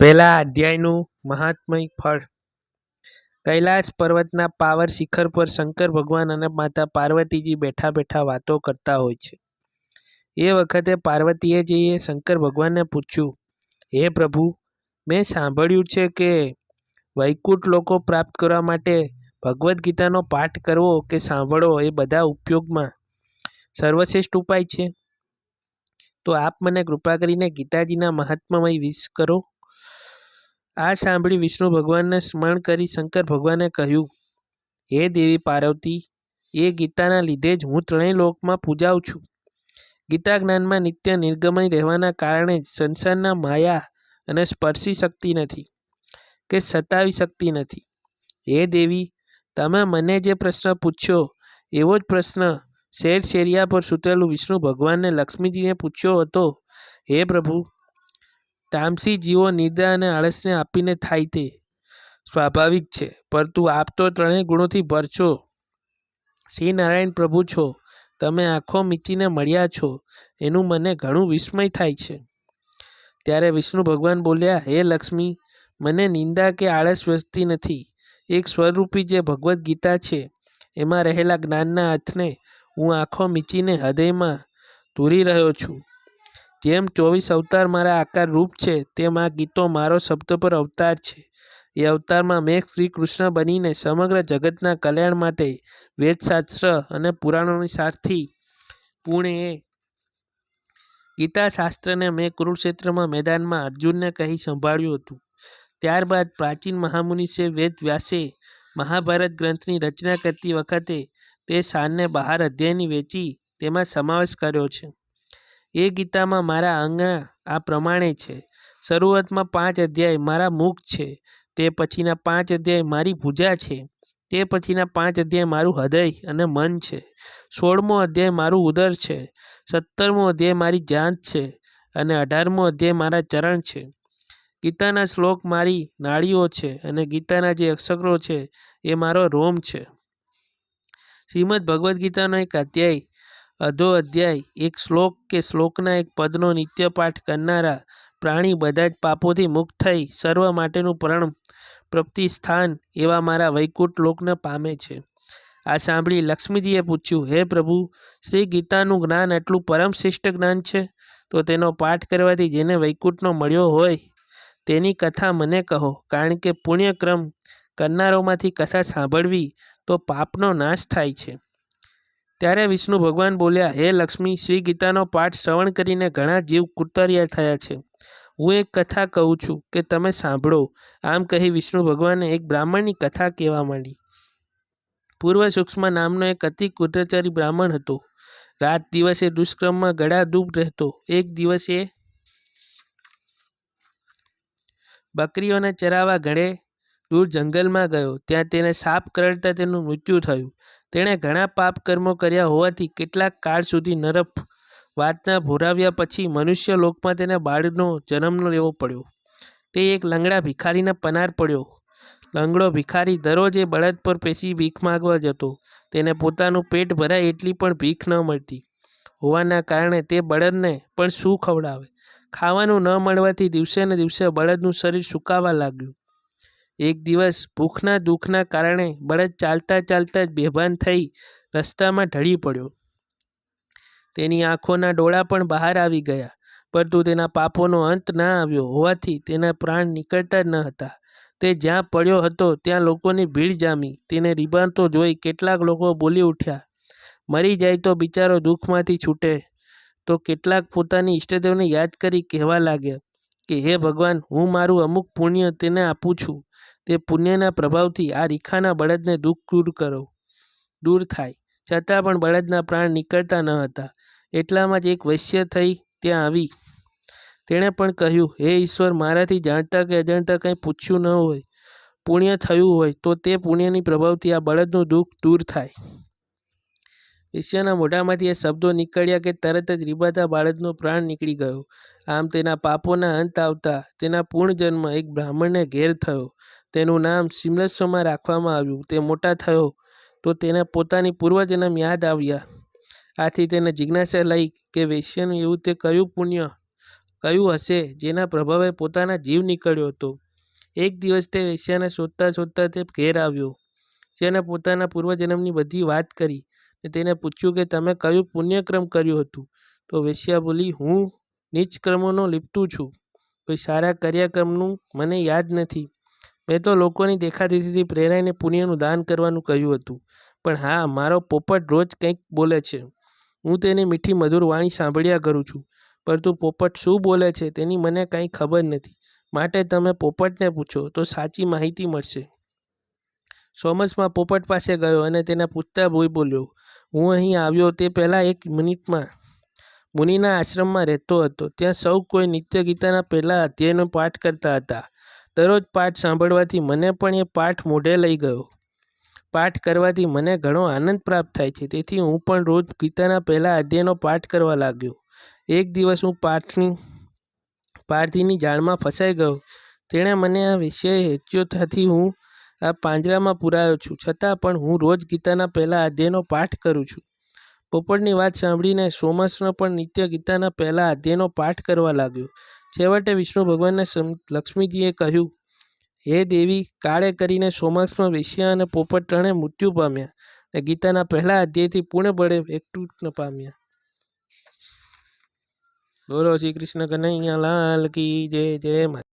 પહેલા અધ્યાયનું મહાત્મય ફળ. કૈલાસ પર્વતના પાવર શિખર પર શંકર ભગવાન અને માતા પાર્વતીજી બેઠા બેઠા વાતો કરતા હોય છે. એ વખતે પાર્વતીજીએ શંકર ભગવાનને પૂછ્યું, હે પ્રભુ, મેં સાંભળ્યું છે કે વૈકુંઠ લોકો પ્રાપ્ત કરવા માટે ભગવદ્ ગીતાનો પાઠ કરવો કે સાંભળવો એ બધા ઉપયોગમાં સર્વશ્રેષ્ઠ ઉપાય છે. તો આપ મને કૃપા કરીને ગીતાજીના મહાત્મ્યમય વિષ કરો. આ સાંભળી વિષ્ણુ ભગવાનને સ્મરણ કરી શંકર ભગવાને કહ્યું, હે દેવી પાર્વતી, એ ગીતાના લીધે જ હું ત્રણેય લોકમાં પૂજાઉં છું. ગીતા જ્ઞાનમાં નિત્ય નિર્ગમય રહેવાના કારણે જ સંસારના માયા અને સ્પર્શી શકતી નથી કે સતાવી શકતી નથી. હે દેવી, તમે મને જે પ્રશ્ન પૂછ્યો એવો જ પ્રશ્ન શેર શેરિયા પર સૂતેલું વિષ્ણુ ભગવાનને લક્ષ્મીજીને પૂછ્યો હતો. હે પ્રભુ, તામસી જીવો નિર્દય અને આળસને આપીને થાય તે સ્વાભાવિક છે, પરંતુ આપ તો ત્રણેય ગુણોથી ભર છો. શ્રી નારાયણ પ્રભુ છો, તમે આંખો મીચીને મળ્યા છો, એનું મને ઘણું વિસ્મય થાય છે. ત્યારે વિષ્ણુ ભગવાન બોલ્યા, હે લક્ષ્મી, મને નિંદા કે આળસ વધતી નથી. એક સ્વરૂપી જે ભગવદ્ ગીતા છે એમાં રહેલા જ્ઞાનના અર્થને હું આંખો મીચીને હૃદયમાં ધૂરી રહ્યો છું. જેમ 24 અવતાર મારા આકાર રૂપ છે, તેમ આ ગીતો મારો શબ્દ પર અવતાર છે. એ અવતારમાં મેં શ્રી કૃષ્ણ બનીને સમગ્ર જગતના કલ્યાણ માટે વેદશાસ્ત્ર અને પુરાણોની સારથી પૂર્ણ એ ગીતાશાસ્ત્રને મેં કુરુક્ષેત્રમાં મેદાનમાં અર્જુનને કહી સંભાળ્યું હતું. ત્યારબાદ પ્રાચીન મહામુનિ છે વેદ વ્યાસે મહાભારત ગ્રંથની રચના કરતી વખતે તે સારને 12 અધ્યાયની વેચી તેમાં સમાવેશ કર્યો છે. એ ગીતામાં મારા અંગના આ પ્રમાણે છે. શરૂઆતમાં 5 અધ્યાય મારા મુખ છે, તે પછીના 5 અધ્યાય મારી ભુજા છે, તે પછીના 5 અધ્યાય મારું હૃદય અને મન છે, 16મો અધ્યાય મારું ઉદર છે, 17મો અધ્યાય મારી જાંઘ છે અને 18મો અધ્યાય મારા ચરણ છે. ગીતાના શ્લોક મારી નાડીઓ છે અને ગીતાના જે અક્ષરો છે એ મારો રોમ છે. શ્રીમદ ભગવદ્ ગીતાનો એક અધ્યાય, અધો અધ્યાય, એક શ્લોક કે શ્લોકના એક પદનો નિત્ય પાઠ કરનારા પ્રાણી બધા જ પાપોથી મુક્ત થઈ સર્વ માટેનું પરમ પ્રાપ્તિ સ્થાન એવા મારા વૈકુંઠ લોકને પામે છે. આ સાંભળી લક્ષ્મીજીએ પૂછ્યું, હે પ્રભુ, શ્રી ગીતાનું જ્ઞાન એટલું પરમ શ્રેષ્ઠ જ્ઞાન છે, તો તેનો પાઠ કરવાથી જેને વૈકુંઠનો મળ્યો હોય તેની કથા મને કહો, કારણ કે પુણ્યક્રમ કરનારોમાંથી કથા સાંભળવી તો પાપનો નાશ થાય છે. ત્યારે વિષ્ણુ ભગવાન બોલ્યા, હે લક્ષ્મી, શ્રી ગીતાનો પાઠ શ્રવણ કરીને ઘણા જીવ કુતર્યા થયા છે. હું એક કથા કહું છું કે તમે સાંભળો. આમ કહી વિષ્ણુ ભગવાને એક બ્રાહ્મણની કથા કહેવા માંડી. પૂર્વ સૂક્ષ્મ નામનો એક અતિ કુટચારી બ્રાહ્મણ હતો. રાત દિવસે દુષ્કર્મમાં ગળાડૂબ રહેતો. એક દિવસે બકરીઓને ચરાવવા ઘણે દૂર જંગલમાં ગયો. ત્યાં તેને સાપ કરડતા તેનું મૃત્યુ થયું. તેણે ઘણા પાપ કર્મો કર્યા હોવાથી કેટલાક કાળ સુધી નરક વાતના ભોરાવ્યા પછી મનુષ્ય લોકમાં તેને બાળનો જન્મ લેવો પડ્યો. તે એક લંગડા ભિખારીને પનાર પડ્યો. લંગડો ભિખારી દરરોજ એ બળદ પર બેસી ભીખ માંગવા જતો. તેને પોતાનું પેટ ભરાય એટલી પણ ભીખ ન મળતી હોવાના કારણે તે બળદને પણ શું ખવડાવે. ખાવાનું ન મળવાથી દિવસે ને દિવસે બળદનું શરીર સુકાવા લાગ્યું. એક દિવસ ભૂખના દુઃખના કારણે બળદ ચાલતા ચાલતા જ બેભાન થઈ રસ્તામાં ઢળી પડ્યો. તેની આંખોના ડોળા પણ બહાર આવી ગયા, પરંતુ તેના પાપોનો અંત ના આવ્યો હોવાથી તેના પ્રાણ નીકળતા જ ન હતા. તે જ્યાં પડ્યો હતો ત્યાં લોકોની ભીડ જામી. તેને રીબાતો જોઈ કેટલાક લોકો બોલી ઉઠ્યા, મરી જાય તો બિચારો દુઃખમાંથી છૂટે. તો કેટલાક પોતાની ઈષ્ટદેવને યાદ કરી કહેવા લાગ્યા કે હે ભગવાન, હું મારું અમુક પુણ્ય તેને આપું છું. તે પુણ્યના પ્રભાવથી આ રીખાના બળદને દુઃખ દૂર થાય. છતાં પણ બળદના પ્રાણ નીકળતા ન હતા. એટલામાં જ એક વૈશ્ય થઈ ત્યાં આવી. તેણે પણ કહ્યું, હે ઈશ્વર, મારાથી જાણતા કે અજાણતા કંઈ પૂછ્યું ન હોય, પુણ્ય થયું હોય તો તે પુણ્યની પ્રભાવથી આ બળદનું દુઃખ દૂર થાય. વૈશ્યના મોઢામાંથી એ શબ્દો નીકળ્યા કે તરત જ રીબાતા બાળકનો પ્રાણ નીકળી ગયો. આમ તેના પાપોના અંત આવતા તેના પૂર્ણજન્મ એક બ્રાહ્મણને ઘેર થયો. તેનું નામ સિમલેશ્વરમાં રાખવામાં આવ્યું. તે મોટા થયો તો તેને પોતાની પૂર્વજન્મ યાદ આવ્યા. આથી તેને જિજ્ઞાસા લઈ કે વૈશ્યનું એવું તે કયું પુણ્ય કયું હશે જેના પ્રભાવે પોતાના જીવ નીકળ્યો હતો. એક દિવસ તે વેશ્યાને શોધતા શોધતા તે ઘેર આવ્યો. જેને પોતાના પૂર્વજન્મની બધી વાત કરી ને તેને પૂછ્યું કે તમે કયું પુણ્યક્રમ કર્યું હતું. તો વેશ્યા બોલી, હું નીચ કર્મોનો લીપટું છું, કોઈ સારા કાર્યક્રમનું મને યાદ નથી. મેં તો લોકોની દેખાદેખીથી પ્રેરાઈને પુણ્યનું દાન કરવાનું કહ્યું હતું. પણ હા, મારો પોપટ રોજ કંઈક બોલે છે. હું તેની મીઠી મધુર વાણી સાંભળ્યા કરું છું, પરંતુ પોપટ શું બોલે છે તેની મને કાંઈ ખબર નથી. માટે તમે પોપટને પૂછો તો સાચી માહિતી મળશે. સોમસમાં પોપટ પાસે ગયો અને તેને પૂછતા બોલ્યો, હું અહીં આવ્યો તે પહેલાં 1 મિનિટમાં મુનિના આશ્રમમાં રહેતો હતો. ત્યાં સૌ કોઈ નિત્ય ગીતાના પહેલા અધ્યાયનો પાઠ કરતા હતા. દરરોજ પાઠ સાંભળવાથી મને પણ એ પાઠ મોઢે લઈ ગયો. પાઠ કરવાથી મને ઘણો આનંદ પ્રાપ્ત થાય છે. તેથી હું પણ રોજ ગીતાના પહેલા અધ્યાયનો પાઠ કરવા લાગ્યો. એક દિવસ હું પારધીની જાળમાં ફસાઈ ગયો. તેણે મને આ વિષય હેચ્યો, ત્યાંથી હું આ પાંજરામાં પુરાયો છું. છતાં પણ હું રોજ ગીતાના પહેલા અધ્યાયનો પાઠ કરું છું. પોપટની વાત સાંભળીને સોમસનો પણ નિત્ય ગીતાના પહેલા અધ્યાયનો પાઠ કરવા લાગ્યો. છેવટે વિષ્ણુ ભગવાનને લક્ષ્મીજીએ કહ્યું, હે દેવી, કાળે કરીને સોમસમાં વેશ્યા અને પોપટ ત્રણેય મૃત્યુ પામ્યા અને ગીતાના પહેલા અધ્યાયથી પૂર્ણ બળે એકઠું ન પામ્યા. બોલો શ્રી કૃષ્ણ કનૈયા લાલ કી જય. જય માતા.